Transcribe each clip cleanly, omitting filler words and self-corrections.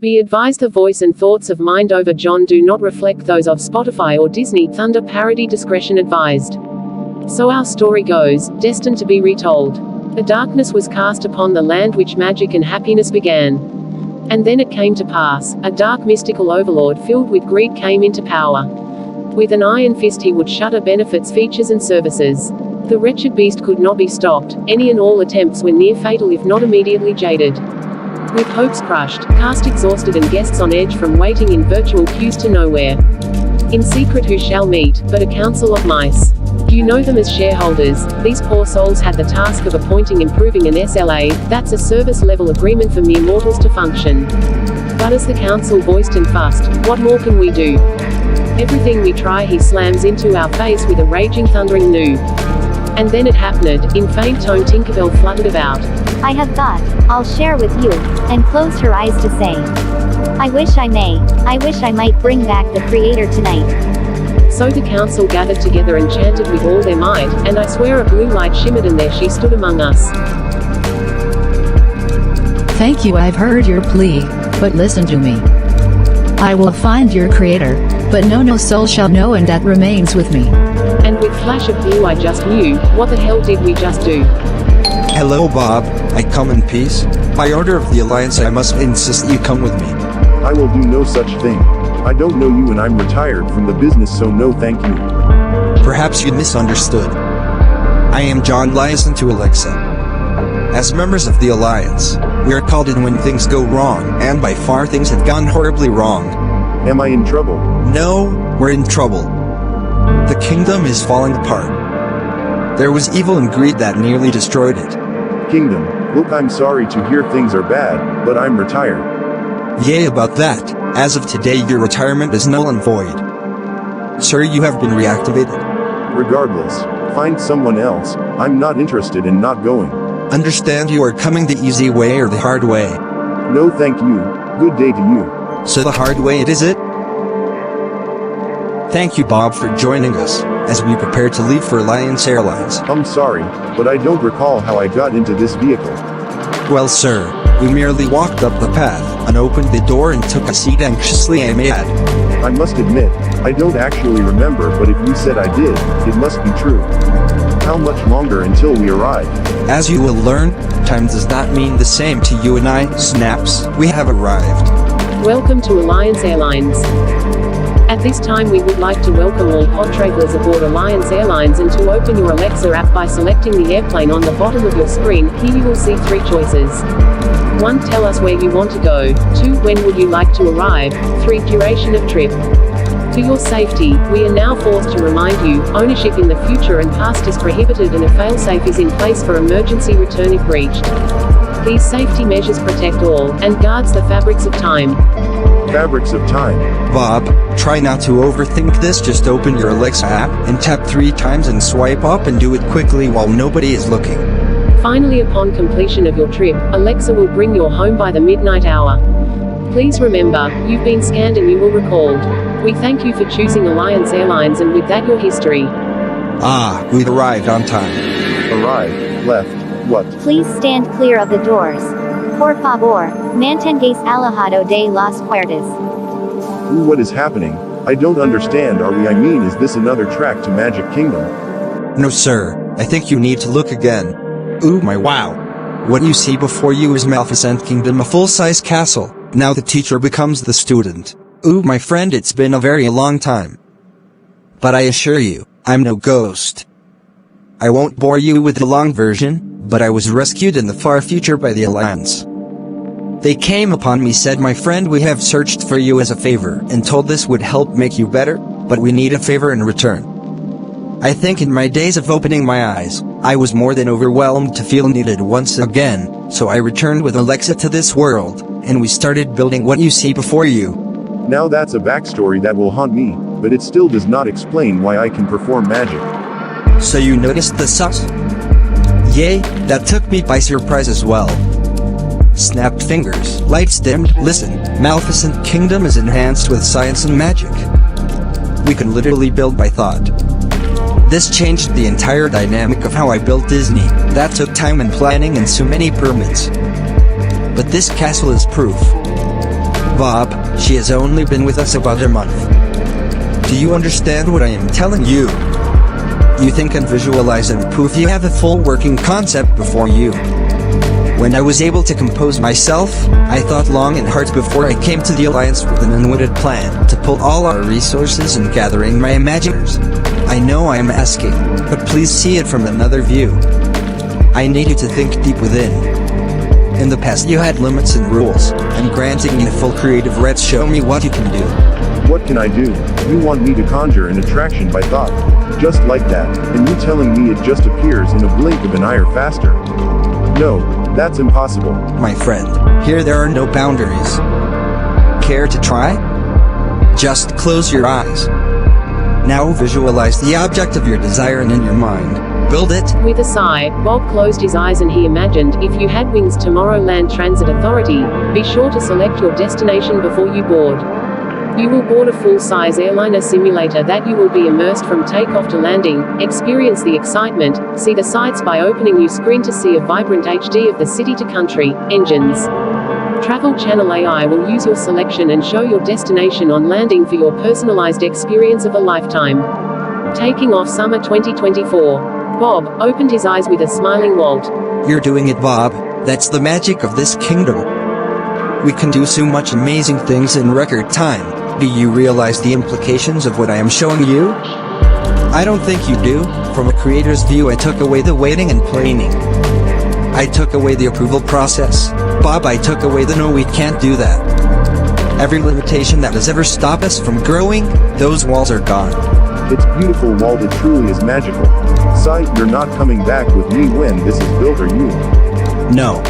Be advised the voice and thoughts of Mind Over John do not reflect those of Spotify or Disney Thunder parody. Discretion advised. So our story goes, destined to be retold. A darkness was cast upon the land which magic and happiness began. And then it came to pass, a dark mystical overlord filled with greed came into power. With an iron fist he would shutter benefits, features and services. The wretched beast could not be stopped, any and all attempts were near fatal if not immediately jaded. With hopes crushed, cast exhausted and guests on edge from waiting in virtual queues to nowhere. In secret who shall meet, but a council of mice. You know them as shareholders. These poor souls had the task of appointing improving an SLA, that's a service level agreement for mere mortals to function. But as the council voiced and fussed, what more can we do? Everything we try he slams into our face with a raging thundering no. And then it happened, in faint tone Tinkerbell fluttered about. I have thought, I'll share with you, and closed her eyes to say. I wish I may, I wish I might bring back the creator tonight. So the council gathered together and chanted with all their might, and I swear a blue light shimmered and there she stood among us. Thank you, I've heard your plea, but listen to me. I will find your creator, but no soul shall know, and that remains with me. And with flash of blue I just knew, what the hell did we just do? Hello Bob, I come in peace. By order of the Alliance I must insist you come with me. I will do no such thing. I don't know you and I'm retired from the business, so no thank you. Perhaps you misunderstood. I am John Liaison to Alexa. As members of the Alliance, we are called in when things go wrong, and by far things have gone horribly wrong. Am I in trouble? No, we're in trouble. The kingdom is falling apart. There was evil and greed that nearly destroyed it. Kingdom, look, I'm sorry to hear things are bad, but I'm retired. Yay about that. As of today your retirement is null and void. Sir, you have been reactivated. Regardless, find someone else. I'm not interested in not going. Understand you are coming the easy way or the hard way. No thank you. Good day to you. So the hard way it is it? Thank you Bob for joining us, as we prepare to leave for Alliance Airlines. I'm sorry, but I don't recall how I got into this vehicle. Well sir, we merely walked up the path, and opened the door and took a seat anxiously, I may add. I must admit, I don't actually remember, but if you said I did, it must be true. How much longer until we arrive? As you will learn, time does not mean the same to you and I, Snaps. We have arrived. Welcome to Alliance Airlines. At this time we would like to welcome all pod travelers aboard Alliance Airlines and to open your Alexa app by selecting the airplane on the bottom of your screen. Here you will see 3 choices. 1. Tell us where you want to go. 2. When would you like to arrive? 3. Duration of trip. For your safety, we are now forced to remind you, ownership in the future and past is prohibited and a failsafe is in place for emergency return if breached. These safety measures protect all, and guards the fabrics of time. Fabrics of time. Bob, try not to overthink this, just open your Alexa app, and tap 3 times and swipe up, and do it quickly while nobody is looking. Finally, upon completion of your trip, Alexa will bring you home by the midnight hour. Please remember, you've been scanned and you will recalled. We thank you for choosing Alliance Airlines, and with that your history. Ah, we've arrived on time. Arrived, left, what? Please stand clear of the doors. Por favor, manténganse alejado de las puertas. Ooh, what is happening? I don't understand. Are we? I mean, is this another track to Magic Kingdom? No sir, I think you need to look again. Ooh my wow. What you see before you is MaleficentKingdom, a full-size castle. Now the teacher becomes the student. Ooh my friend, it's been a very long time. But I assure you, I'm no ghost. I won't bore you with the long version, but I was rescued in the far future by the Alliance. They came upon me, said, my friend, we have searched for you as a favor, and told this would help make you better, but we need a favor in return. I think in my days of opening my eyes, I was more than overwhelmed to feel needed once again, so I returned with Alexa to this world, and we started building what you see before you. Now that's a backstory that will haunt me, but it still does not explain why I can perform magic. So you noticed the sus? Yay, that took me by surprise as well. Snapped fingers, lights dimmed. Listen, MaleficentKingdom is enhanced with science and magic. We can literally build by thought. This changed the entire dynamic of how I built Disney. That took time and planning and so many permits. But this castle is proof. Bob, she has only been with us about a month. Do you understand what I am telling you? You think and visualize and prove you have a full working concept before you. When I was able to compose myself, I thought long and hard before I came to the Alliance with an unwitted plan to pull all our resources and gathering my imaginers. I know I am asking, but please see it from another view. I need you to think deep within. In the past you had limits and rules, and granting me full creative rights show me what you can do. What can I do? You want me to conjure an attraction by thought. Just like that, and you telling me it just appears in a blink of an eye or faster. No, that's impossible. My friend, here there are no boundaries. Care to try? Just close your eyes. Now visualize the object of your desire and in your mind, build it. With a sigh, Bob closed his eyes and he imagined, if you had wings Tomorrowland Transit Authority, be sure to select your destination before you board. You will board a full-size airliner simulator that you will be immersed from takeoff to landing, experience the excitement, see the sights by opening new screen to see a vibrant HD of the city to country, engines. Travel Channel AI will use your selection and show your destination on landing for your personalized experience of a lifetime. Taking off summer 2024. Bob opened his eyes with a smiling Walt. You're doing it, Bob. That's the magic of this kingdom. We can do so much amazing things in record time. Do you realize the implications of what I am showing you? I don't think you do. From a creator's view, I took away the waiting and planning. I took away the approval process. Bob, I took away the no, we can't do that. Every limitation that has ever stopped us from growing, those walls are gone. It's beautiful, Walt. It truly is magical. Sigh, you're not coming back with me when this is built, are you? No.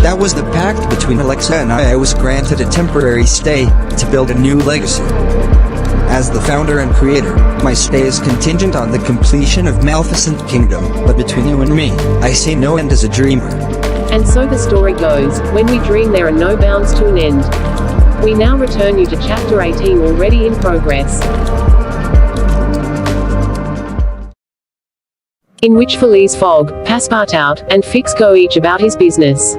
That was the pact between Alexa and I. I was granted a temporary stay to build a new legacy. As the founder and creator, my stay is contingent on the completion of MaleficentKingdom, but between you and me, I see no end as a dreamer. And so the story goes, when we dream there are no bounds to an end. We now return you to chapter 18 already in progress. In which Felice, Fogg, Passepartout, and Fix go each about his business.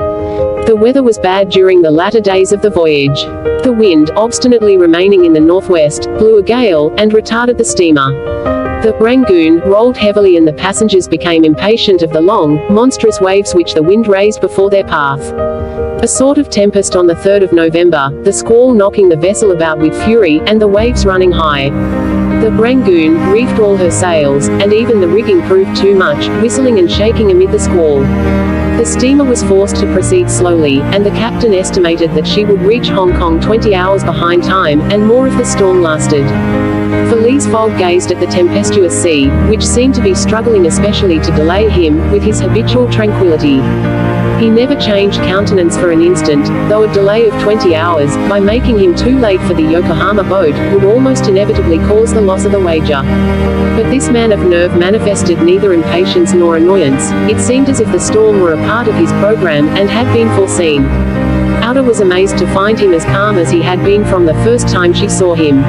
The weather was bad during the latter days of the voyage. The wind, obstinately remaining in the northwest, blew a gale, and retarded the steamer. The Rangoon rolled heavily and the passengers became impatient of the long, monstrous waves which the wind raised before their path. A sort of tempest on the 3rd of November, the squall knocking the vessel about with fury, and the waves running high. The Rangoon reefed all her sails, and even the rigging proved too much, whistling and shaking amid the squall. The steamer was forced to proceed slowly, and the captain estimated that she would reach Hong Kong 20 hours behind time, and more if the storm lasted. Felice Fogg gazed at the tempestuous sea, which seemed to be struggling especially to delay him, with his habitual tranquility. He never changed countenance for an instant, though a delay of 20 hours, by making him too late for the Yokohama boat, would almost inevitably cause the loss of the wager. But this man of nerve manifested neither impatience nor annoyance. It seemed as if the storm were a part of his program, and had been foreseen. Outer was amazed to find him as calm as he had been from the first time she saw him.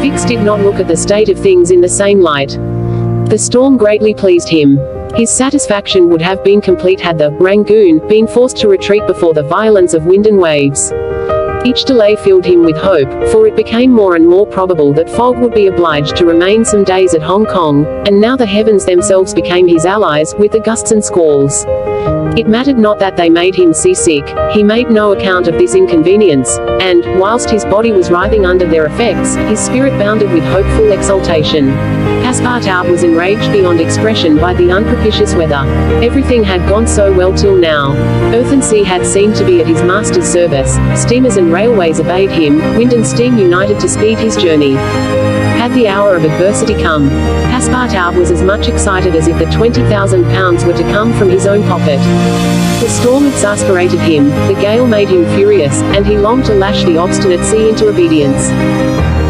Fix did not look at the state of things in the same light. The storm greatly pleased him. His satisfaction would have been complete had the Rangoon been forced to retreat before the violence of wind and waves. Each delay filled him with hope, for it became more and more probable that Fogg would be obliged to remain some days at Hong Kong, and now the heavens themselves became his allies, with the gusts and squalls. It mattered not that they made him seasick, he made no account of this inconvenience, and, whilst his body was writhing under their effects, his spirit bounded with hopeful exultation. Passepartout was enraged beyond expression by the unpropitious weather. Everything had gone so well till now. Earth and sea had seemed to be at his master's service, steamers and railways obeyed him, wind and steam united to speed his journey. Had the hour of adversity come, Passepartout was as much excited as if the £20,000 were to come from his own pocket. The storm exasperated him, the gale made him furious, and he longed to lash the obstinate sea into obedience.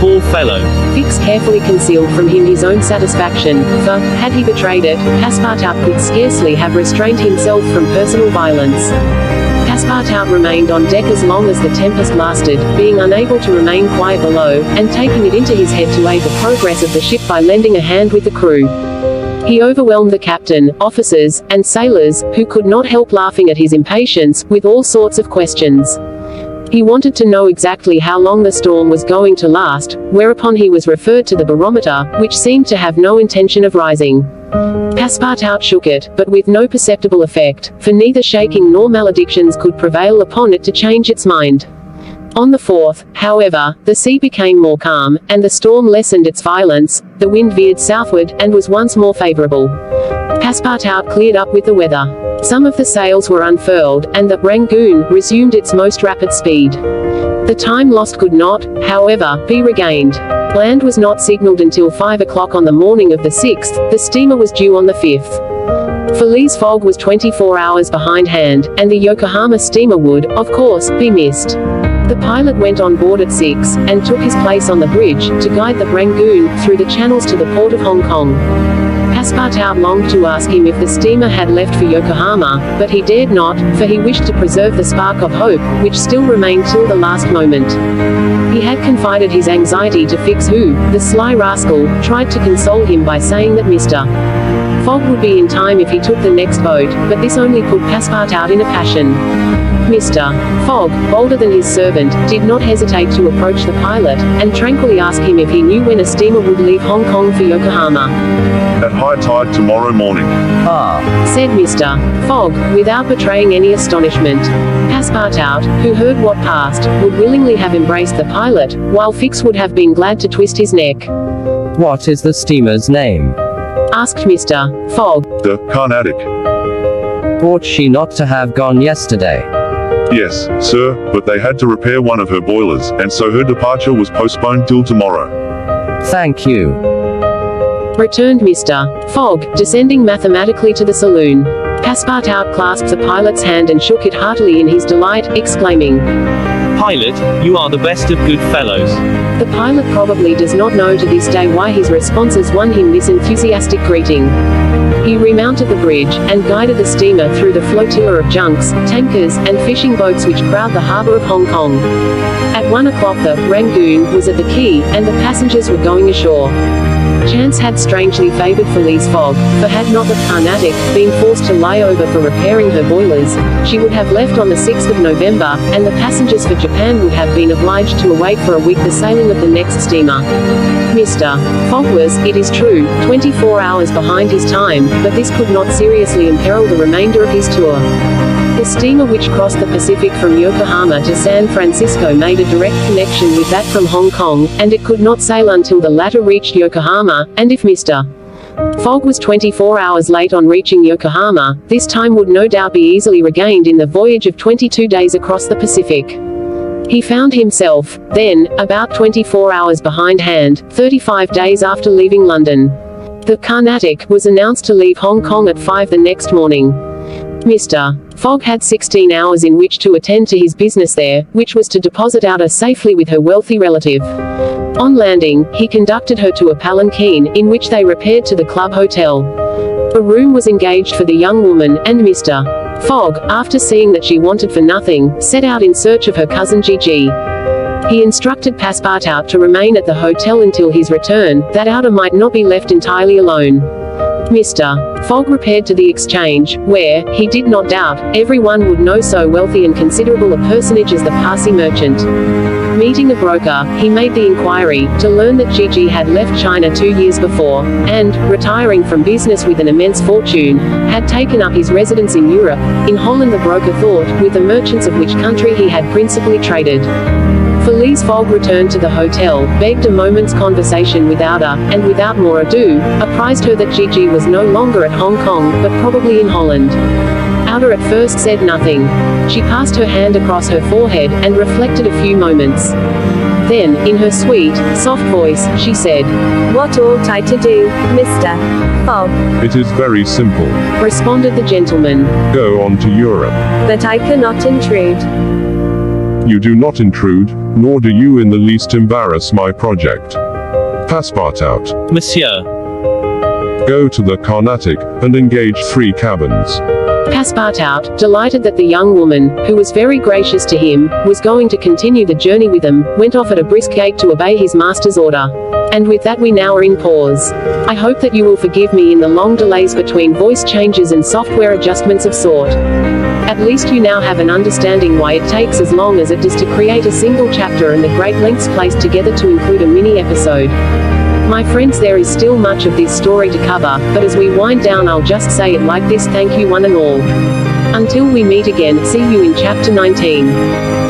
Poor fellow. Fix carefully concealed from him his own satisfaction, for, had he betrayed it, Passepartout could scarcely have restrained himself from personal violence. Passepartout remained on deck as long as the tempest lasted, being unable to remain quiet below, and taking it into his head to aid the progress of the ship by lending a hand with the crew. He overwhelmed the captain, officers, and sailors, who could not help laughing at his impatience, with all sorts of questions. He wanted to know exactly how long the storm was going to last, whereupon he was referred to the barometer, which seemed to have no intention of rising. Passepartout shook it, but with no perceptible effect, for neither shaking nor maledictions could prevail upon it to change its mind. On the 4th, however, the sea became more calm, and the storm lessened its violence, the wind veered southward, and was once more favorable. Passepartout cleared up with the weather. Some of the sails were unfurled, and the Rangoon resumed its most rapid speed. The time lost could not, however, be regained. Land was not signaled until 5 o'clock on the morning of the 6th, the steamer was due on the 5th. Feliz Fog was 24 hours behindhand, and the Yokohama steamer would, of course, be missed. The pilot went on board at 6, and took his place on the bridge, to guide the Rangoon through the channels to the port of Hong Kong. Passepartout longed to ask him if the steamer had left for Yokohama, but he dared not, for he wished to preserve the spark of hope, which still remained till the last moment. He had confided his anxiety to Fix, who, the sly rascal, tried to console him by saying that Mr. Fogg would be in time if he took the next boat, but this only put Passepartout in a passion. Mr. Fogg, bolder than his servant, did not hesitate to approach the pilot, and tranquilly ask him if he knew when a steamer would leave Hong Kong for Yokohama. At high tide tomorrow morning. Said Mr. Fogg, without betraying any astonishment. Passepartout, who heard what passed, would willingly have embraced the pilot, while Fix would have been glad to twist his neck. What is the steamer's name? Asked Mr. Fogg. The Carnatic. Ought she not to have gone yesterday? Yes, sir, but they had to repair one of her boilers, and so her departure was postponed till tomorrow. Thank you. Returned Mr. Fogg, descending mathematically to the saloon. Passepartout clasped the pilot's hand and shook it heartily in his delight, exclaiming, Pilot, you are the best of good fellows. The pilot probably does not know to this day why his responses won him this enthusiastic greeting. He remounted the bridge, and guided the steamer through the flotilla of junks, tankers, and fishing boats which crowd the harbour of Hong Kong. At 1 o'clock the Rangoon was at the quay, and the passengers were going ashore. Chance had strangely favoured Feliz Fog, for had not the Carnatic been forced to lie over for repairing her boilers, she would have left on the 6th of November, and the passengers for Japan would have been obliged to await for a week the sailing of the next steamer. Mr. Fogg was, it is true, 24 hours behind his time, but this could not seriously imperil the remainder of his tour. The steamer which crossed the Pacific from Yokohama to San Francisco made a direct connection with that from Hong Kong, and it could not sail until the latter reached Yokohama, and if Mr. Fogg was 24 hours late on reaching Yokohama, this time would no doubt be easily regained in the voyage of 22 days across the Pacific. He found himself, then, about 24 hours behindhand, 35 days after leaving London. The Carnatic was announced to leave Hong Kong at 5 the next morning. Mr. Fogg had 16 hours in which to attend to his business there, which was to deposit Outer safely with her wealthy relative. On landing, he conducted her to a palanquin, in which they repaired to the club hotel. A room was engaged for the young woman, and Mr. Fogg, after seeing that she wanted for nothing, set out in search of her cousin Gigi. He instructed Passepartout to remain at the hotel until his return, that Outer might not be left entirely alone. Mr. Fogg repaired to the exchange, where, he did not doubt, everyone would know so wealthy and considerable a personage as the Parsi merchant. Meeting a broker, he made the inquiry, to learn that Gigi had left China 2 years before, and, retiring from business with an immense fortune, had taken up his residence in Europe. In Holland the broker thought, with the merchants of which country he had principally traded. Feliz Fog returned to the hotel, begged a moment's conversation with Outer, and without more ado, apprised her that Gigi was no longer at Hong Kong, but probably in Holland. Outer at first said nothing. She passed her hand across her forehead, and reflected a few moments. Then, in her sweet, soft voice, she said, "What ought I to do, Mr. Fogg?" It is very simple. Responded the gentleman. Go on to Europe. But I cannot intrude. You do not intrude, nor do you in the least embarrass my project. Passepartout. Monsieur. Go to the Carnatic, and engage 3 cabins. Passepartout, delighted that the young woman, who was very gracious to him, was going to continue the journey with him, went off at a brisk gait to obey his master's order. And with that we now are in pause. I hope that you will forgive me in the long delays between voice changes and software adjustments of sort. At least you now have an understanding why it takes as long as it does to create a single chapter and the great lengths placed together to include a mini-episode. My friends, there is still much of this story to cover, but as we wind down I'll just say it like this: thank you one and all. Until we meet again, see you in chapter 19.